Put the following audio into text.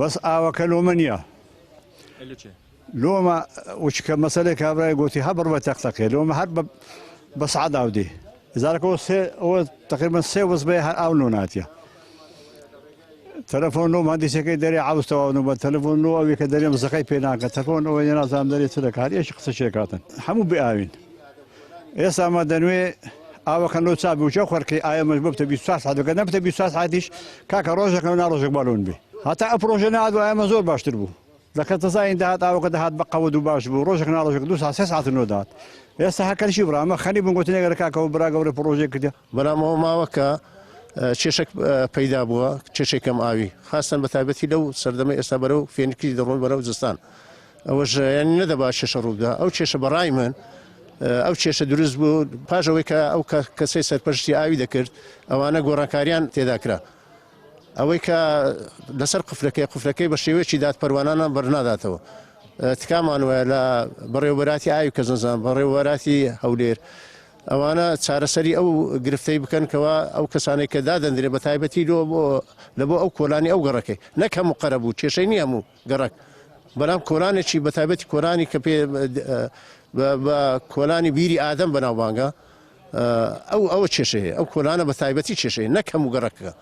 بس ئاوەکە لۆمە نییە لۆمە وچکە مەسەلەی کابرای گوتی هەبڕ بە تەختەکەی لۆمە هەر بە سعات ئاودی زارەکەەوە ئەوە تقریبا سێ وەز بێ هەر ئاو نۆناتیە تەلەفۆن و مهندسەکەی دەرێ عوستەوە بە تەلەفۆن و ئەوی کە دەرێم زەقەی پێ ناکە تەلەفۆن ئەوە نازانام دەرێ چ دەکات هیچ قسە شێکاتن هەموو بێ ئاوین ئێستا ئەمە دەنوێ ئاوەکە لۆ چابی وچە خوارکەی ئایا مەش ببتە 24 ساعتەکە نەبتە 24 ساعتیش کاکە ڕۆژێکە و ناڕۆژێک باڵۆن بێ هەتا ئە پرۆژە نهات ئەمە زۆر باشتر بوو لەکە تەزاین داهات ئاوەکە دەهات بە قەوەد و باش بوو ڕۆژێک ناڕۆژێک 2 ساعت 3 ساعت نۆ داهات ئێستا هەکەشی بڕا ئەمە خەنی بن گوتنێگەر کاکەەوە برا گەورە پرۆژێک کردە بەڵامەوە ماوەکە کێشێک پەیدا بووە کێشێکم ئاوی خاستن بە تایبەتی لەو سەردەمە ئێستا بەرەو فێنکی دەڕۆی بەرەو جستان ئەوەش ینی نەدەبا کێشە ڕوودا ئەو کێشە بەڕای من ئەو کێشە دروست بوو پاشەوەی کە ئەو کەسەی سەرپەرشتی ئاوی دەکرد ئەوانە گۆڕانکاریان تێدا کرا ئەوەی کە لەسەر قفلەکەی بە شێوەیەکی دادپەروانانە بەرناداتەوە تکامان وایە لە بەڕێوەبەراتی ئاوی کەزانزان بەڕێوەبەراتی هەولێر ئەوانە چارەسەری ئەو گرفتەی بکەنکەوە ئەو کەسانێک کە دادەندرێ بە تایبەتی لە بۆ ئەو کۆلانی ئەو گەڕەکەی نەک هەموو قەرە بوو کێشەی نییە هەموو گەڕک بەڵام کۆلانێکی بە تایبەتی کۆلانی کە پێ بە کۆلانی بیری ئادەم بەناوبانگە ئەوە کێشەیە ئەو کۆلانە بە تایبەتی کێشەیە نەک هەموو گەڕەکە